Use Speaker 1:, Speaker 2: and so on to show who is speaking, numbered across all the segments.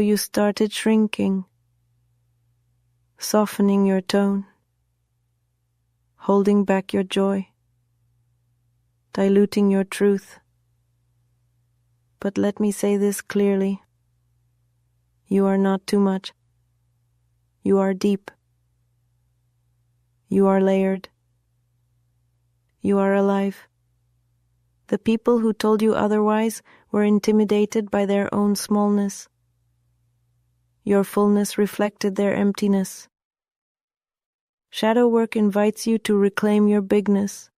Speaker 1: you started shrinking, softening your tone, holding back your joy, diluting your truth. But let me say this clearly. You are not too much. You are deep. You are layered. You are alive. The people who told you otherwise were intimidated by their own smallness. Your fullness reflected their emptiness. Shadow work invites you to reclaim your bigness,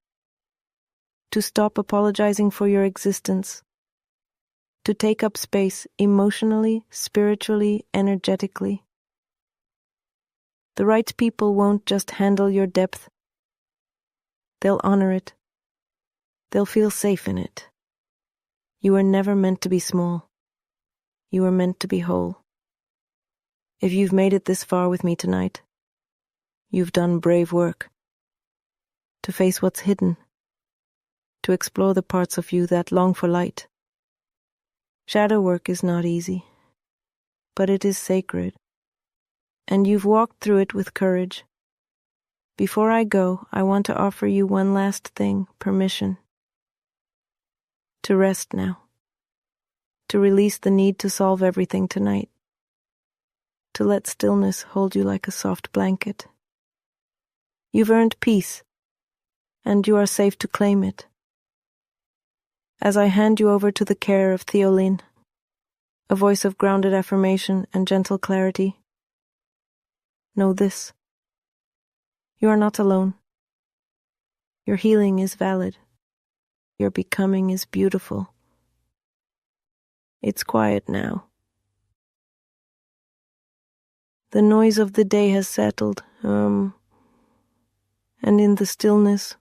Speaker 1: to stop apologizing for your existence, to take up space emotionally, spiritually, energetically. The right people won't just handle your depth. They'll honor it. They'll feel safe in it. You were never meant to be small. You were meant to be whole. If you've made it this far with me tonight, you've done brave work. To face what's hidden. To explore the parts of you that long for light. Shadow work is not easy, but it is sacred. And you've walked through it with courage. Before I go, I want to offer you one last thing, permission. To rest now. To release the need to solve everything tonight. To let stillness hold you like a soft blanket. You've earned peace, and you are safe to claim it. As I hand you over to the care of Theoline, a voice of grounded affirmation and gentle clarity, know this. You are not alone. Your healing is valid. Your becoming is beautiful. It's quiet now. The noise of the day has settled, and in the stillness,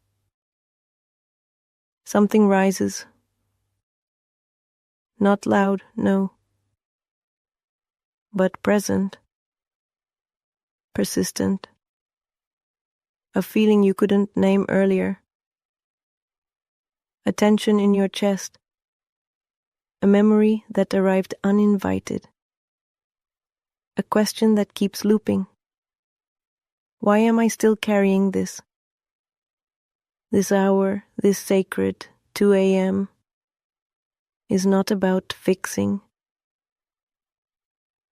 Speaker 1: something rises. Not loud, no, but present, persistent. A feeling you couldn't name earlier. A tension in your chest. A memory that arrived uninvited. A question that keeps looping. Why am I still carrying this? This hour, this sacred 2 a.m. is not about fixing.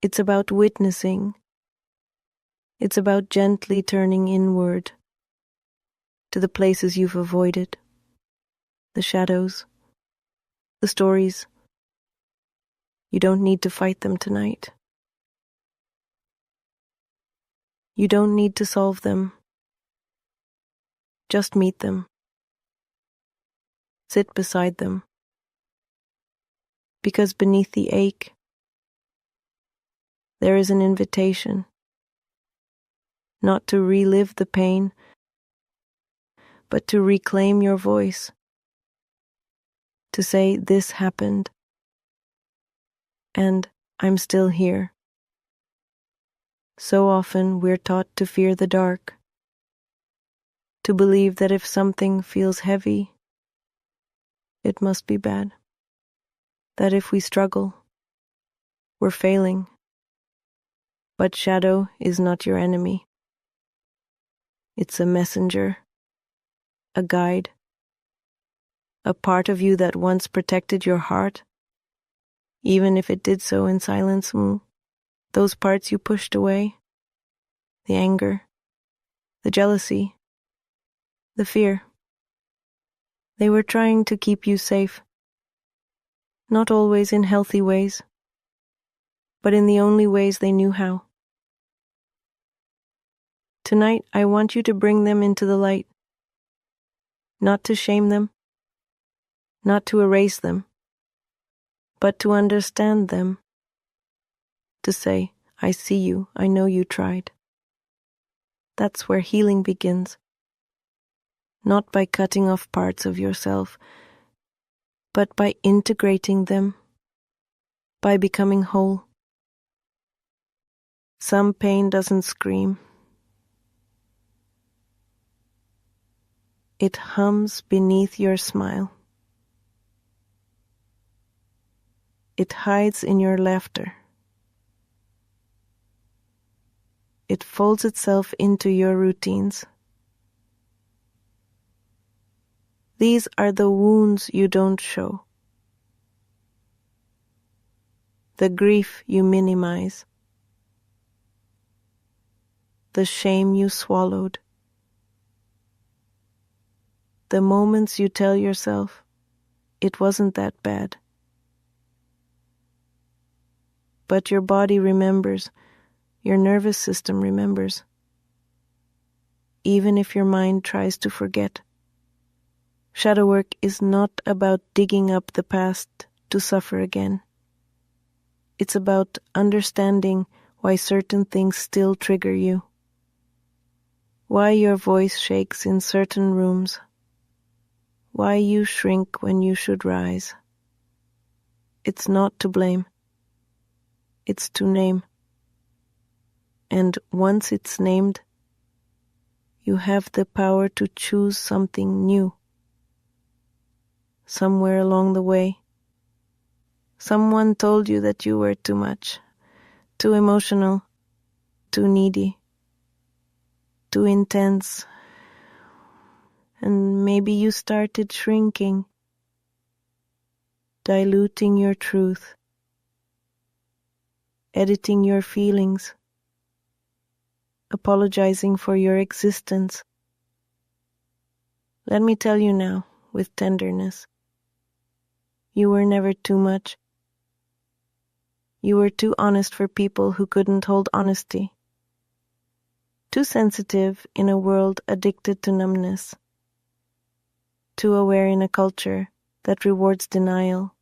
Speaker 1: It's about witnessing. It's about gently turning inward to the places you've avoided, the shadows, the stories. You don't need to fight them tonight. You don't need to solve them. Just meet them. Sit beside them. Because beneath the ache, there is an invitation, not to relive the pain, but to reclaim your voice, to say, this happened, and I'm still here. So often we're taught to fear the dark, to believe that if something feels heavy, it must be bad, that if we struggle, we're failing. But shadow is not your enemy. It's a messenger, a guide, a part of you that once protected your heart, even if it did so in silence. Those parts you pushed away, the anger, the jealousy, the fear. They were trying to keep you safe, not always in healthy ways, but in the only ways they knew how. Tonight, I want you to bring them into the light, not to shame them, not to erase them, but to understand them, to say, I see you, I know you tried. That's where healing begins, not by cutting off parts of yourself, but by integrating them, by becoming whole. Some pain doesn't scream. It hums beneath your smile. It hides in your laughter. it folds itself into your routines. These are the wounds you don't show, the grief you minimize, the shame you swallowed, the moments you tell yourself, it wasn't that bad. But your body remembers, your nervous system remembers, even if your mind tries to forget. Shadow work is not about digging up the past to suffer again. It's about understanding why certain things still trigger you, why your voice shakes in certain rooms, why you shrink when you should rise. It's not to blame. It's to name. And once it's named, you have the power to choose something new. Somewhere along the way, someone told you that you were too much, too emotional, too needy, too intense, and maybe you started shrinking, diluting your truth, editing your feelings, apologizing for your existence. Let me tell you now, with tenderness, you were never too much. You were too honest for people who couldn't hold honesty. Too sensitive in a world addicted to numbness. Too aware in a culture that rewards denial.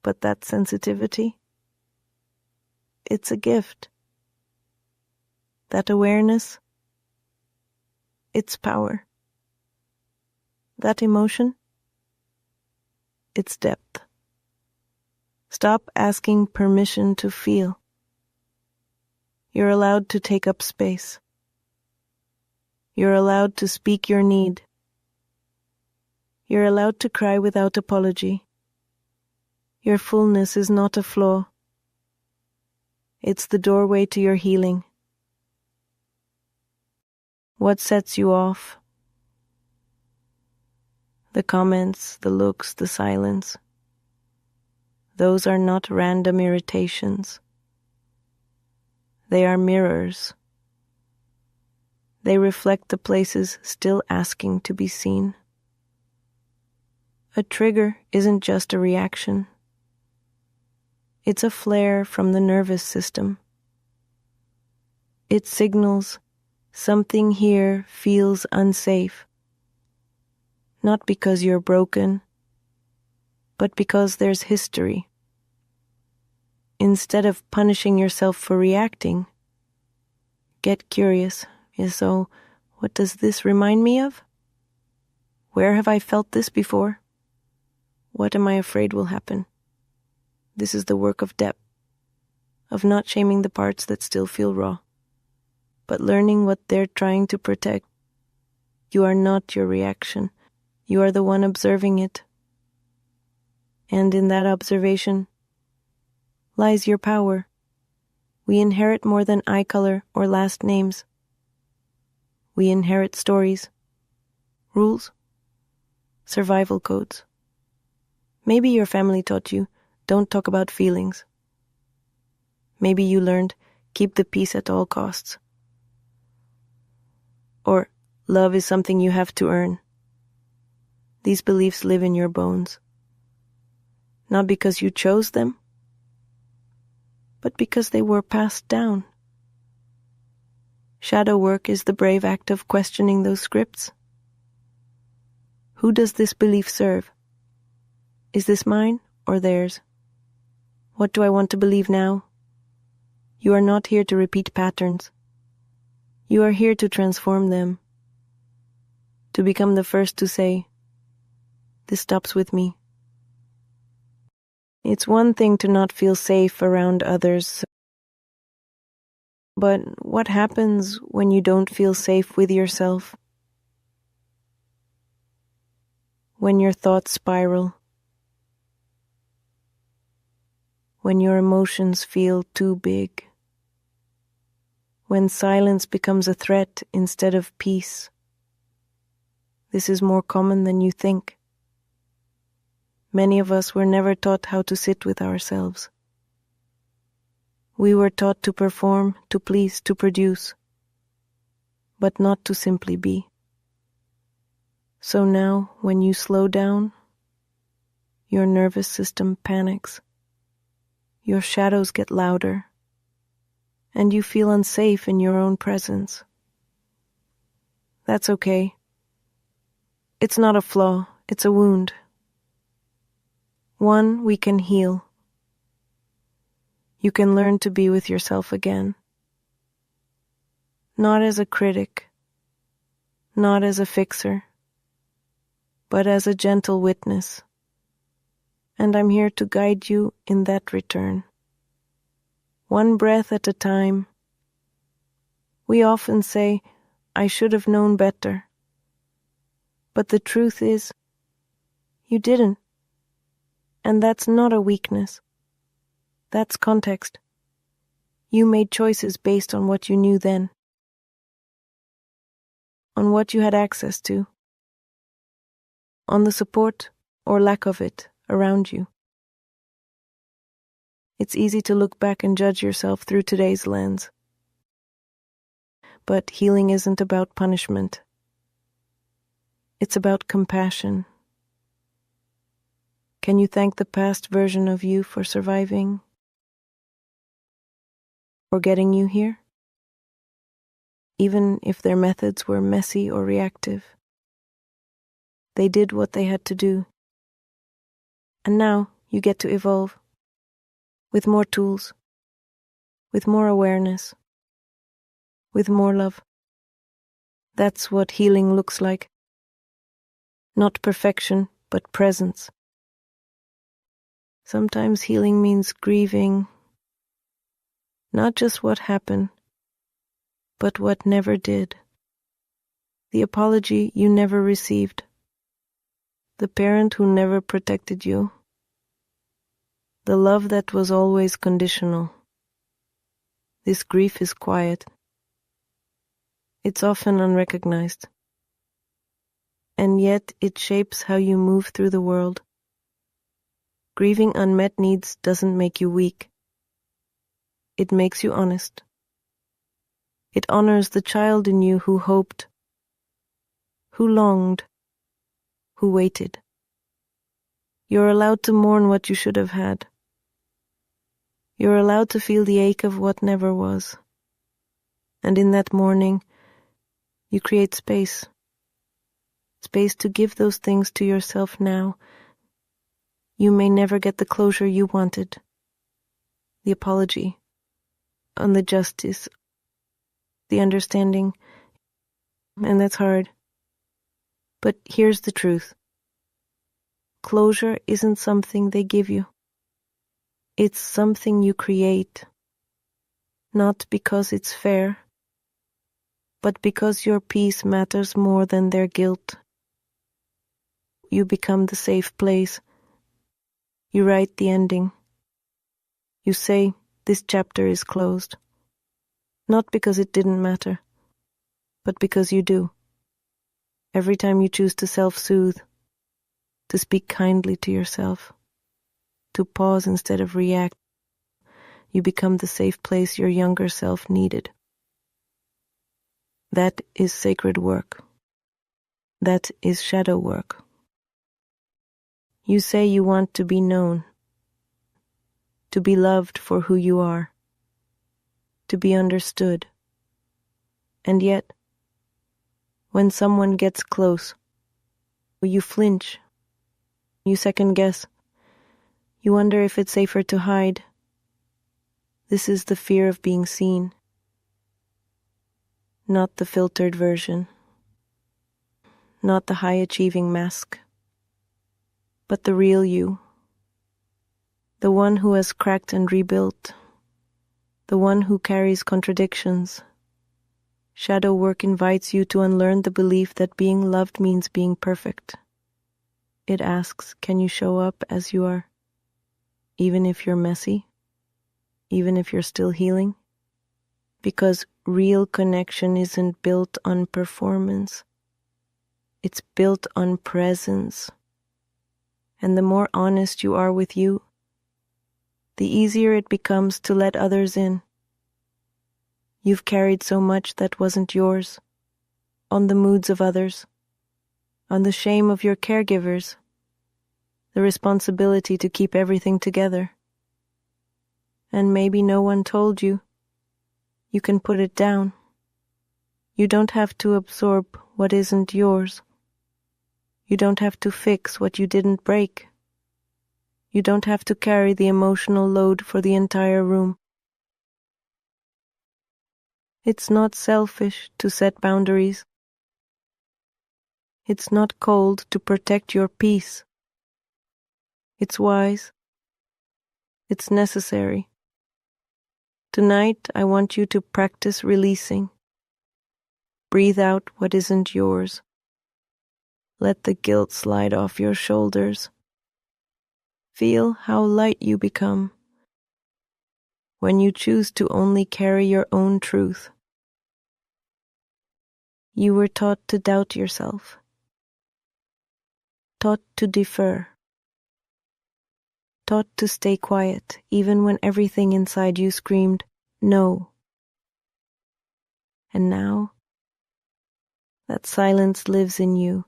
Speaker 1: But that sensitivity, it's a gift. That awareness, it's power. That emotion, it's depth. Stop asking permission to feel. You're allowed to take up space. You're allowed to speak your need. You're allowed to cry without apology. Your fullness is not a flaw. It's the doorway to your healing. What sets you off? The comments, the looks, the silence. Those are not random irritations. They are mirrors. They reflect the places still asking to be seen. A trigger isn't just a reaction. It's a flare from the nervous system. It signals something here feels unsafe. Not because you're broken, but because there's history. Instead of punishing yourself for reacting, get curious. So, what does this remind me of? Where have I felt this before? What am I afraid will happen? This is the work of depth, of not shaming the parts that still feel raw, but learning what they're trying to protect. You are not your reaction. You are the one observing it. And in that observation lies your power. We inherit more than eye color or last names. We inherit stories, rules, survival codes. Maybe your family taught you, don't talk about feelings. Maybe you learned, keep the peace at all costs. Or, love is something you have to earn. These beliefs live in your bones. Not because you chose them, but because they were passed down. Shadow work is the brave act of questioning those scripts. Who does this belief serve? Is this mine or theirs? What do I want to believe now? You are not here to repeat patterns. You are here to transform them. To become the first to say, this stops with me. It's one thing to not feel safe around others. But what happens when you don't feel safe with yourself? When your thoughts spiral? When your emotions feel too big? when silence becomes a threat instead of peace. This is more common than you think. Many of us were never taught how to sit with ourselves. We were taught to perform, to please, to produce, but not to simply be. So now, when you slow down, your nervous system panics, your shadows get louder, and you feel unsafe in your own presence. That's okay. It's not a flaw, it's a wound. One we can heal. You can learn to be with yourself again. Not as a critic, not as a fixer, but as a gentle witness. And I'm here to guide you in that return. One breath at a time. We often say, I should have known better. But the truth is, you didn't. And that's not a weakness. That's context. You made choices based on what you knew then, on what you had access to, on the support or lack of it around you. It's easy to look back and judge yourself through today's lens. But healing isn't about punishment. It's about compassion. Can you thank the past version of you for surviving? For getting you here? Even if their methods were messy or reactive. They did what they had to do. And now you get to evolve. With more tools. With more awareness. With more love. That's what healing looks like. Not perfection, but presence. Sometimes healing means grieving, not just what happened, but what never did. The apology you never received. The parent who never protected you. The love that was always conditional. This grief is quiet. It's often unrecognized. And yet it shapes how you move through the world. Grieving unmet needs doesn't make you weak. It makes you honest. It honors the child in you who hoped, who longed, who waited. You're allowed to mourn what you should have had. You're allowed to feel the ache of what never was. And in that mourning, you create space. Space to give those things to yourself now. You may never get the closure you wanted. The apology. On the justice. The understanding. And that's hard. But here's the truth. Closure isn't something they give you. It's something you create. Not because it's fair, but because your peace matters more than their guilt. You become the safe place. You write the ending. You say, this chapter is closed. Not because it didn't matter, but because you do. Every time you choose to self-soothe, to speak kindly to yourself, to pause instead of react, you become the safe place your younger self needed. That is sacred work. That is shadow work. You say you want to be known, to be loved for who you are, to be understood. And yet, when someone gets close, you flinch, you second guess, you wonder if it's safer to hide. This is the fear of being seen, not the filtered version, not the high-achieving mask, but the real you, the one who has cracked and rebuilt, the one who carries contradictions. Shadow work invites you to unlearn the belief that being loved means being perfect. It asks, can you show up as you are, even if you're messy, even if you're still healing? Because real connection isn't built on performance. It's built on presence. And the more honest you are with you, the easier it becomes to let others in. You've carried so much that wasn't yours, on the moods of others, on the shame of your caregivers, the responsibility to keep everything together. And maybe no one told you. You can put it down. You don't have to absorb what isn't yours. You don't have to fix what you didn't break. You don't have to carry the emotional load for the entire room. It's not selfish to set boundaries. It's not cold to protect your peace. It's wise. It's necessary. Tonight, I want you to practice releasing. Breathe out what isn't yours. Let the guilt slide off your shoulders. Feel how light you become when you choose to only carry your own truth. You were taught to doubt yourself, taught to defer, taught to stay quiet even when everything inside you screamed, no. And now, that silence lives in you.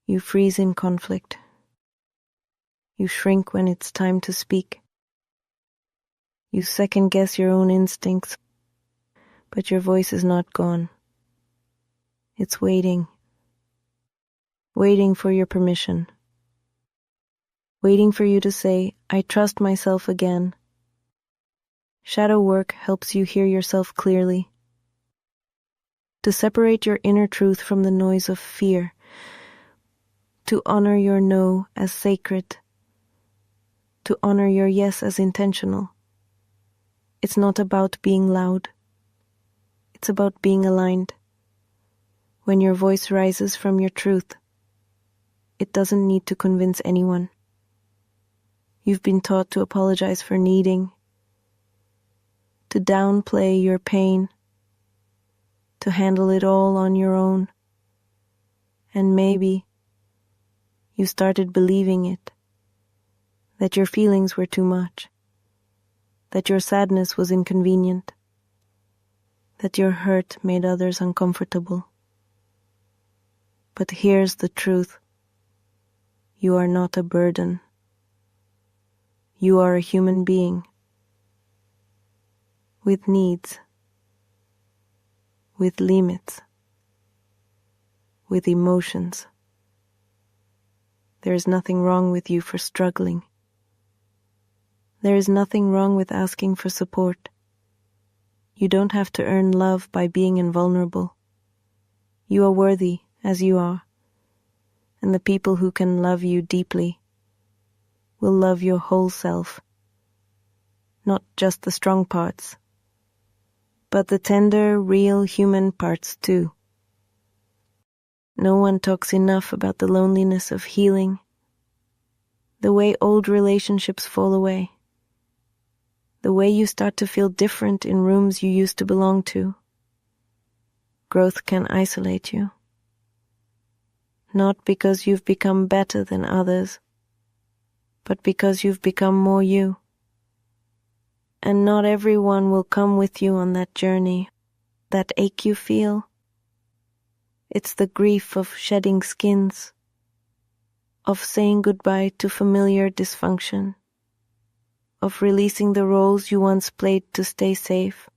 Speaker 1: You freeze in conflict. You shrink when it's time to speak. You second-guess your own instincts, but your voice is not gone. It's waiting. Waiting for your permission. Waiting for you to say, I trust myself again. Shadow work helps you hear yourself clearly. To separate your inner truth from the noise of fear. To honor your no as sacred. To honor your yes as intentional. It's not about being loud. It's about being aligned. When your voice rises from your truth, it doesn't need to convince anyone. You've been taught to apologize for needing, to downplay your pain, to handle it all on your own. And maybe you started believing it, that your feelings were too much, that your sadness was inconvenient, that your hurt made others uncomfortable. But here's the truth. You are not a burden. You are a human being with needs, with limits, with emotions. There is nothing wrong with you for struggling. There is nothing wrong with asking for support. You don't have to earn love by being invulnerable. You are worthy as you are, and the people who can love you deeply will love your whole self, not just the strong parts, but the tender, real human parts too. No one talks enough about the loneliness of healing, the way old relationships fall away, the way you start to feel different in rooms you used to belong to. Growth can isolate you. Not because you've become better than others, but because you've become more you. And not everyone will come with you on that journey, that ache you feel. It's the grief of shedding skins, of saying goodbye to familiar dysfunction, of releasing the roles you once played to stay safe.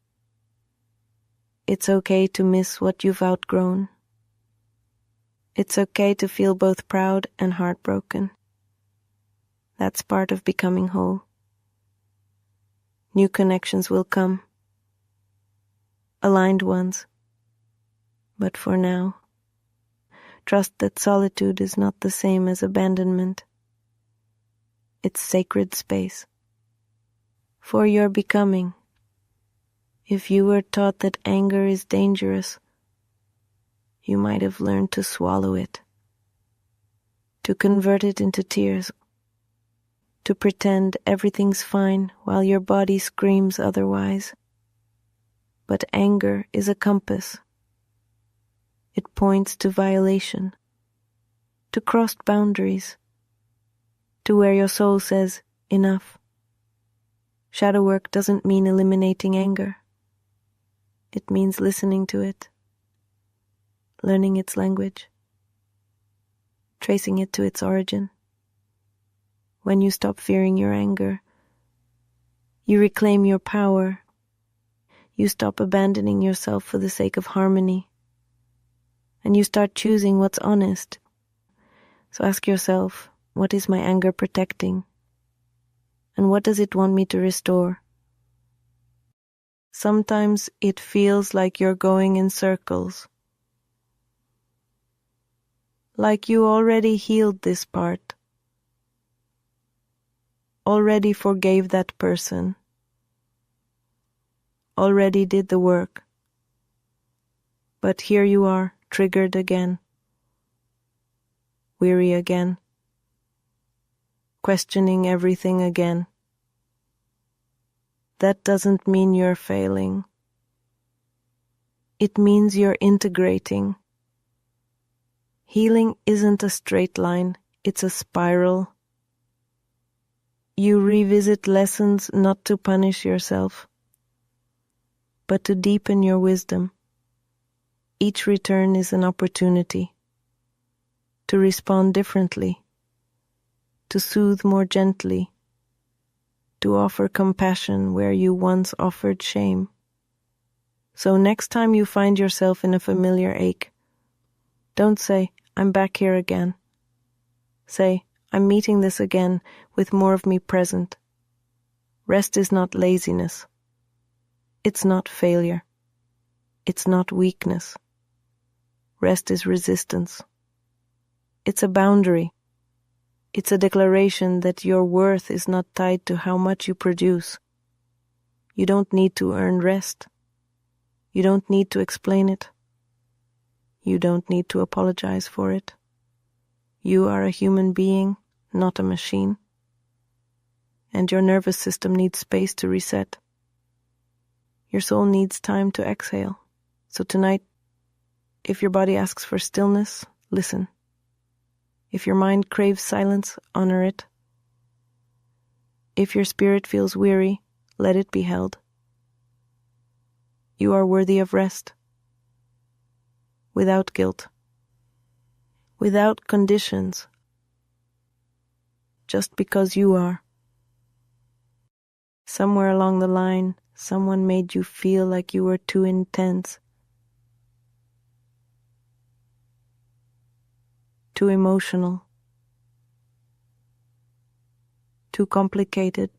Speaker 1: It's okay to miss what you've outgrown. It's okay to feel both proud and heartbroken. That's part of becoming whole. New connections will come. Aligned ones. But for now, trust that solitude is not the same as abandonment. It's sacred space. For your becoming, if you were taught that anger is dangerous, you might have learned to swallow it, to convert it into tears, to pretend everything's fine while your body screams otherwise. But anger is a compass. It points to violation, to crossed boundaries, to where your soul says, enough. Shadow work doesn't mean eliminating anger. It means listening to it, learning its language, tracing it to its origin. When you stop fearing your anger, you reclaim your power. You stop abandoning yourself for the sake of harmony, and you start choosing what's honest. So ask yourself, what is my anger protecting? And what does it want me to restore? Sometimes it feels like you're going in circles, like you already healed this part, already forgave that person, already did the work. But here you are, triggered again, weary again, questioning everything again. That doesn't mean you're failing. It means you're integrating. Healing isn't a straight line, it's a spiral. You revisit lessons not to punish yourself, but to deepen your wisdom. Each return is an opportunity to respond differently, to soothe more gently, to offer compassion where you once offered shame. So next time you find yourself in a familiar ache, don't say, I'm back here again. Say, I'm meeting this again with more of me present. Rest is not laziness. It's not failure. It's not weakness. Rest is resistance. It's a boundary. It's a declaration that your worth is not tied to how much you produce. You don't need to earn rest. You don't need to explain it. You don't need to apologize for it. You are a human being, not a machine. And your nervous system needs space to reset. Your soul needs time to exhale. So tonight, if your body asks for stillness, listen. If your mind craves silence, honor it. If your spirit feels weary, let it be held. You are worthy of rest. Without guilt. Without conditions. Just because you are. Somewhere along the line, someone made you feel like you were too intense, too emotional, too complicated,